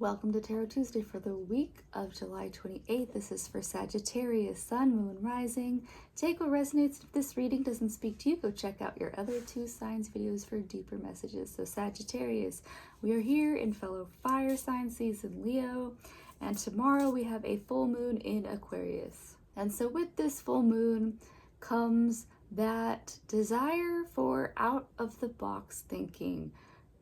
Welcome to Tarot Tuesday for the week of July 28th. This is for Sagittarius, Sun, Moon, Rising. Take what resonates. If this reading doesn't speak to you, go check out your other two signs videos for deeper messages. So Sagittarius, we are here in fellow fire sign season Leo, and tomorrow we have a full moon in Aquarius. And so with this full moon comes that desire for out of the box thinking.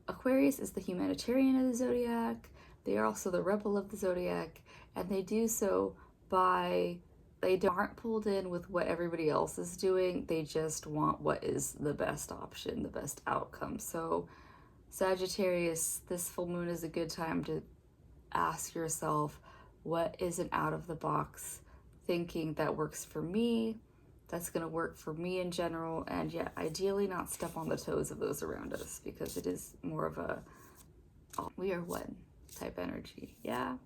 Aquarius is the humanitarian of the zodiac. They are also the rebel of the zodiac, and they do so by, they aren't pulled in with what everybody else is doing. They just want what is the best option, the best outcome. So Sagittarius, this full moon is a good time to ask yourself, what is an out of the box thinking that works for me, that's going to work for me in general, and yet ideally not step on the toes of those around us, because it is more of a we are one type energy. Yeah.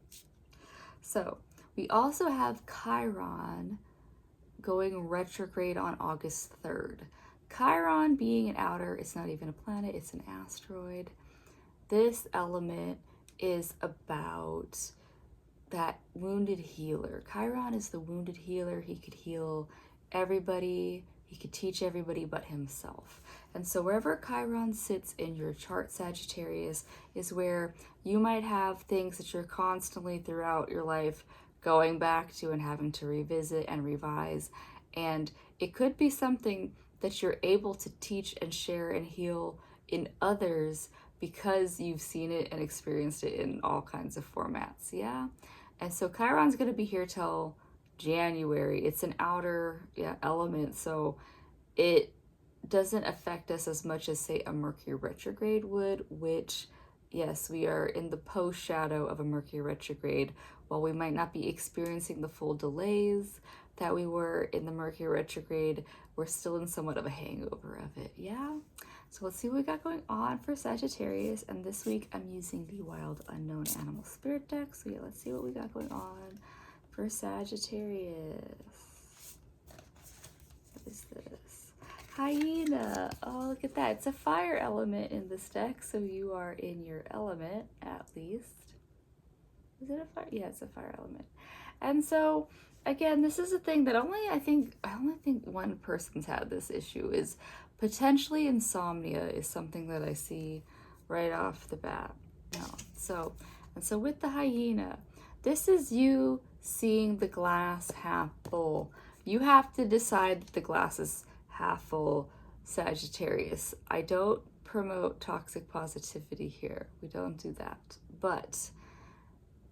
So we also have Chiron going retrograde on August 3rd. Chiron being an outer, it's not even a planet, it's an asteroid. This element is about that wounded healer. Chiron is the wounded healer. He could heal everybody, he could teach everybody but himself. And so wherever Chiron sits in your chart, Sagittarius, is where you might have things that you're constantly throughout your life going back to and having to revisit and revise. And it could be something that you're able to teach and share and heal in others because you've seen it and experienced it in all kinds of formats. Yeah. And so Chiron's going to be here till January. It's an outer element, so it doesn't affect us as much as, say, a Mercury retrograde would, which, yes, we are in the post shadow of a Mercury retrograde. While we might not be experiencing the full delays that we were in the Mercury retrograde, we're still in somewhat of a hangover of it. Yeah. So let's see what we got going on for Sagittarius. And this week I'm using the Wild Unknown Animal Spirit deck. So yeah, let's see what we got going on for Sagittarius. What is this? Hyena. Oh, look at that. It's a fire element in this deck, so you are in your element, at least. Is it a fire? Yeah, it's a fire element. And so, again, this is a thing that I only think one person's had this issue, is potentially insomnia is something that I see right off the bat. No. So with the hyena, this is you seeing the glass half full. You have to decide that the glass is half full, Sagittarius. I don't promote toxic positivity here. We don't do that. But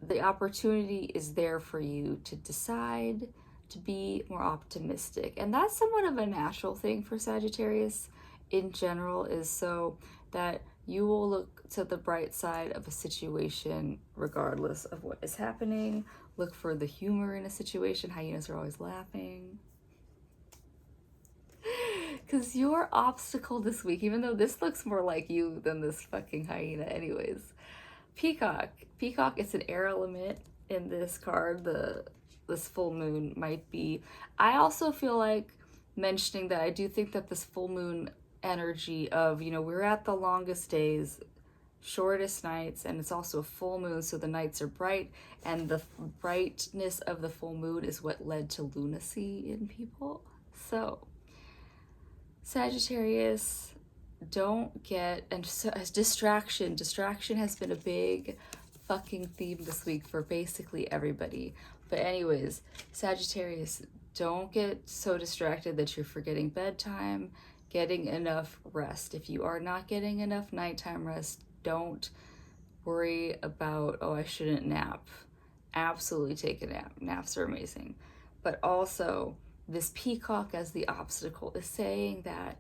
the opportunity is there for you to decide to be more optimistic. And that's somewhat of a natural thing for Sagittarius in general, is so that you will look to the bright side of a situation regardless of what is happening. Look for the humor in a situation. Hyenas are always laughing. Because your obstacle this week, even though this looks more like you than this fucking hyena anyways. Peacock. Peacock is an air element in this card. This full moon might be. I also feel like mentioning that I do think that this full moon energy of, we're at the longest days, shortest nights, and it's also a full moon, so the nights are bright, and the brightness of the full moon is what led to lunacy in people. So Sagittarius, don't get, and so as distraction has been a big fucking theme this week for basically everybody. But anyways, Sagittarius, don't get so distracted that you're forgetting bedtime, getting enough rest. If you are not getting enough nighttime rest, don't worry about, oh, I shouldn't nap. Absolutely take a nap. Naps are amazing. But also, this peacock as the obstacle is saying that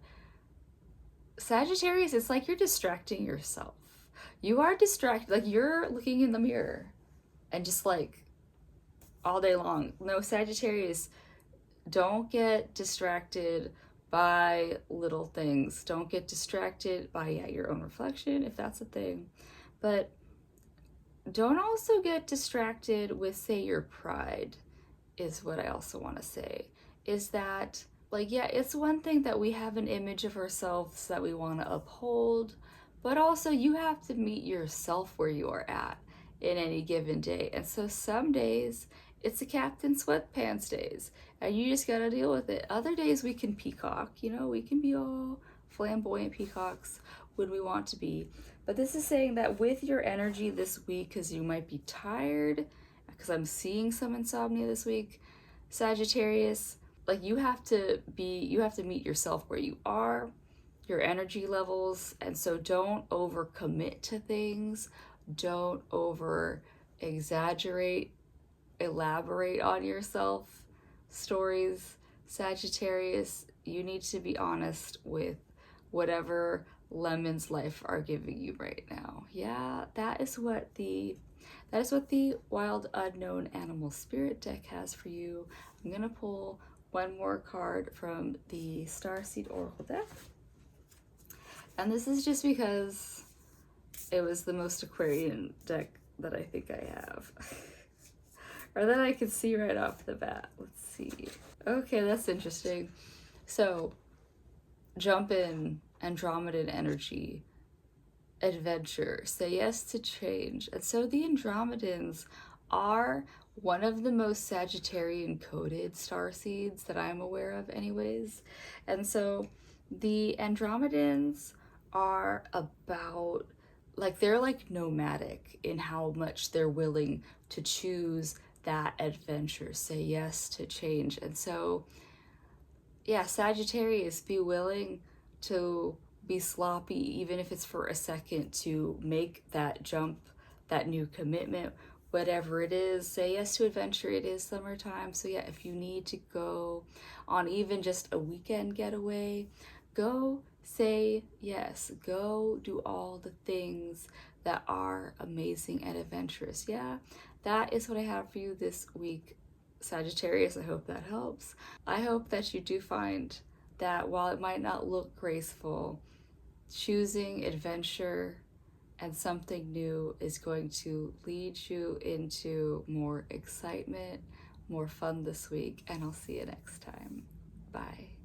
Sagittarius, it's like you're distracting yourself. You are distracted, like you're looking in the mirror and just like all day long. No, Sagittarius, don't get distracted by little things. Don't get distracted by your own reflection, if that's a thing. But don't also get distracted with, say, your pride, is what I also want to say. Is that, like, yeah, it's one thing that we have an image of ourselves that we want to uphold, but also you have to meet yourself where you are at. in any given day. And so some days it's the Captain Sweatpants days, and you just gotta deal with it. Other days we can peacock, you know, we can be all flamboyant peacocks when we want to be. But this is saying that with your energy this week, because you might be tired, because I'm seeing some insomnia this week, Sagittarius, like you have to meet yourself where you are, your energy levels, and so don't overcommit to things, don't over exaggerate, elaborate on yourself stories. Sagittarius, you need to be honest with whatever lemons life are giving you right now. Yeah, that is what the Wild Unknown Animal Spirit deck has for you. I'm gonna pull one more card from the Starseed Oracle deck. And this is just because it was the most Aquarian deck that I think I have. Or that I can see right off the bat. Let's see. Okay, that's interesting. So, jump in, Andromedan energy, adventure, say yes to change. And so the Andromedans are one of the most Sagittarian coded starseeds that I'm aware of anyways. And so the Andromedans are about, like, they're like nomadic in how much they're willing to choose that adventure, say yes to change. And so yeah, Sagittarius, be willing to be sloppy, even if it's for a second, to make that jump, that new commitment, whatever it is. Say yes to adventure. It is summertime, so yeah, if you need to go on even just a weekend getaway, go say yes. Go do all the things that are amazing and adventurous. Yeah, that is what I have for you this week, Sagittarius. I hope that helps. I hope that you do find that while it might not look graceful, choosing adventure and something new is going to lead you into more excitement, more fun this week, and I'll see you next time. Bye.